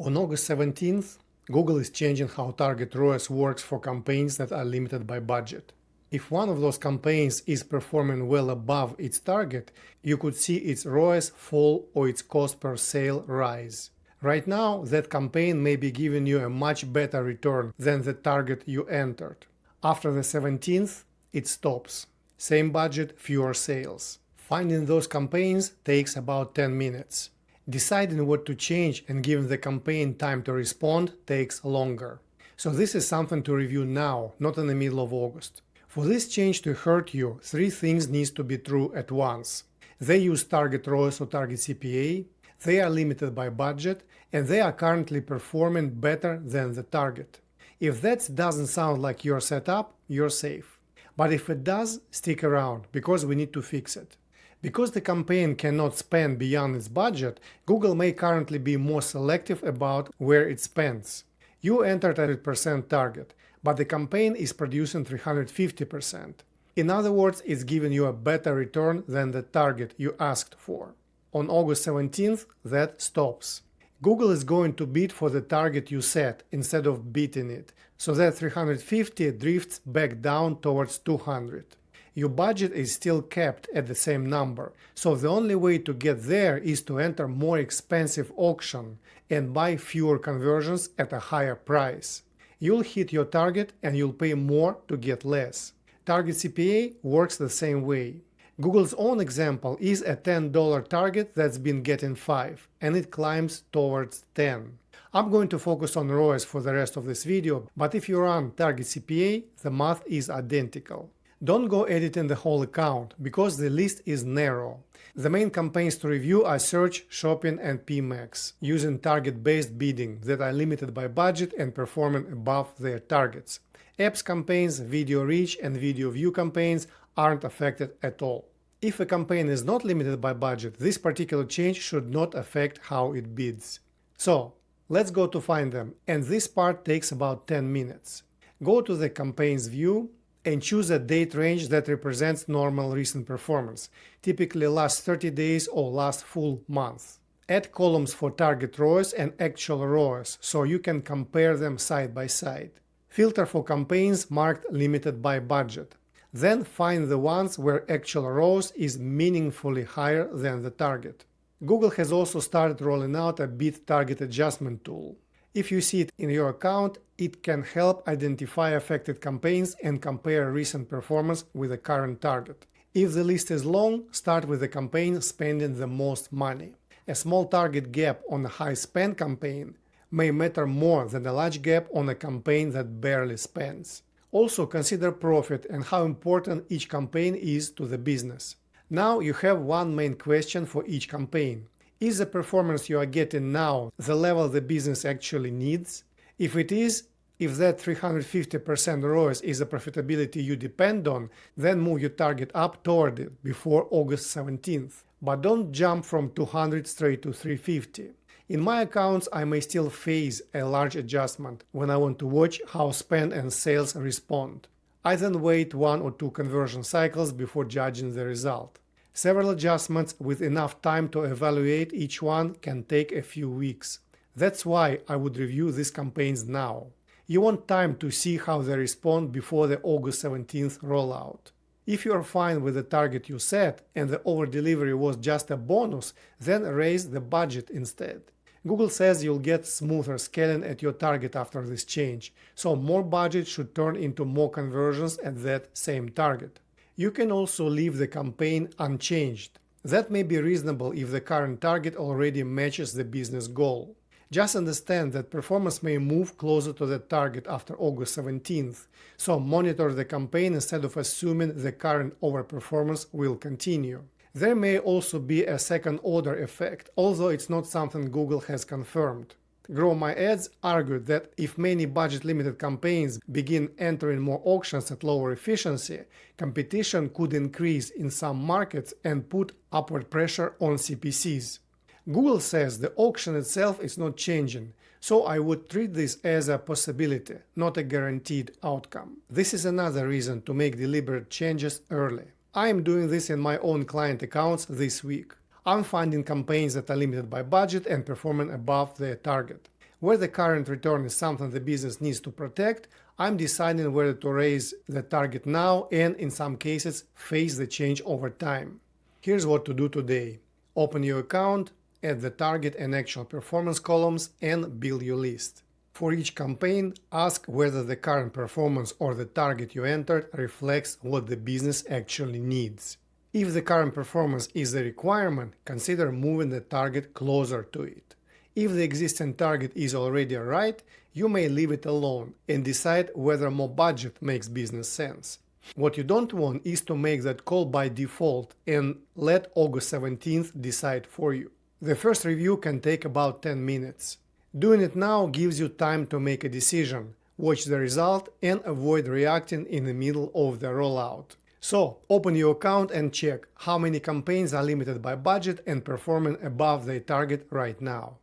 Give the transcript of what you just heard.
On August 17th, Google is changing how target ROAS works for campaigns that are limited by budget. If one of those campaigns is performing well above its target, you could see its ROAS fall or its cost per sale rise. Right now, that campaign may be giving you a much better return than the target you entered. After the 17th, it stops. Same budget, fewer sales. Finding those campaigns takes about 10 minutes. Deciding what to change and giving the campaign time to respond takes longer. So this is something to review now, not in the middle of August. For this change to hurt you, 3 things need to be true at once. They use target ROAS or target CPA, they are limited by budget, and they are currently performing better than the target. If that doesn't sound like your setup, you're safe. But if it does, stick around, because we need to fix it. Because the campaign cannot spend beyond its budget, Google may currently be more selective about where it spends. You entered a 100% target, but the campaign is producing 350%. In other words, it's giving you a better return than the target you asked for. On August 17th, that stops. Google is going to bid for the target you set instead of beating it, so that 350 drifts back down towards 200. Your budget is still kept at the same number, so the only way to get there is to enter more expensive auction and buy fewer conversions at a higher price. You'll hit your target and you'll pay more to get less. Target CPA works the same way. Google's own example is a $10 target that's been getting 5, and it climbs towards 10. I'm going to focus on ROAS for the rest of this video, but if you run target CPA, the math is identical. Don't go editing the whole account, because the list is narrow. The main campaigns to review are search, shopping, and PMax, using target-based bidding that are limited by budget and performing above their targets. Apps campaigns, video reach, and video view campaigns aren't affected at all. If a campaign is not limited by budget, this particular change should not affect how it bids. So, let's go to find them, and this part takes about 10 minutes. Go to the campaigns view and choose a date range that represents normal recent performance, typically last 30 days or last full month. Add columns for target ROAS and actual ROAS so you can compare them side by side. Filter for campaigns marked limited by budget. Then find the ones where actual ROAS is meaningfully higher than the target. Google has also started rolling out a bid target adjustment tool. If you see it in your account, it can help identify affected campaigns and compare recent performance with the current target. If the list is long, start with the campaign spending the most money. A small target gap on a high spend campaign may matter more than a large gap on a campaign that barely spends. Also consider profit and how important each campaign is to the business. Now you have one main question for each campaign. Is the performance you are getting now the level the business actually needs? If it is, if that 350% ROAS is the profitability you depend on, then move your target up toward it before August 17th. But don't jump from 200 straight to 350. In my accounts, I may still face a large adjustment when I want to watch how spend and sales respond. I then wait 1 or 2 conversion cycles before judging the result. Several adjustments with enough time to evaluate each one can take a few weeks. That's why I would review these campaigns now. You want time to see how they respond before the August 17th rollout. If you are fine with the target you set and the over-delivery was just a bonus, then raise the budget instead. Google says you'll get smoother scaling at your target after this change, so more budget should turn into more conversions at that same target. You can also leave the campaign unchanged. That may be reasonable if the current target already matches the business goal. Just understand that performance may move closer to the target after August 17th, so monitor the campaign instead of assuming the current overperformance will continue. There may also be a second-order effect, although it's not something Google has confirmed. Grow My Ads argued that if many budget-limited campaigns begin entering more auctions at lower efficiency, competition could increase in some markets and put upward pressure on CPCs. Google says the auction itself is not changing, so I would treat this as a possibility, not a guaranteed outcome. This is another reason to make deliberate changes early. I am doing this in my own client accounts this week. I'm finding campaigns that are limited by budget and performing above their target. Where the current return is something the business needs to protect, I'm deciding whether to raise the target now and, in some cases, phase the change over time. Here's what to do today. Open your account, add the target and actual performance columns, and build your list. For each campaign, ask whether the current performance or the target you entered reflects what the business actually needs. If the current performance is a requirement, consider moving the target closer to it. If the existing target is already right, you may leave it alone and decide whether more budget makes business sense. What you don't want is to make that call by default and let August 17th decide for you. The first review can take about 10 minutes. Doing it now gives you time to make a decision, watch the result, and avoid reacting in the middle of the rollout. So, open your account and check how many campaigns are limited by budget and performing above their target right now.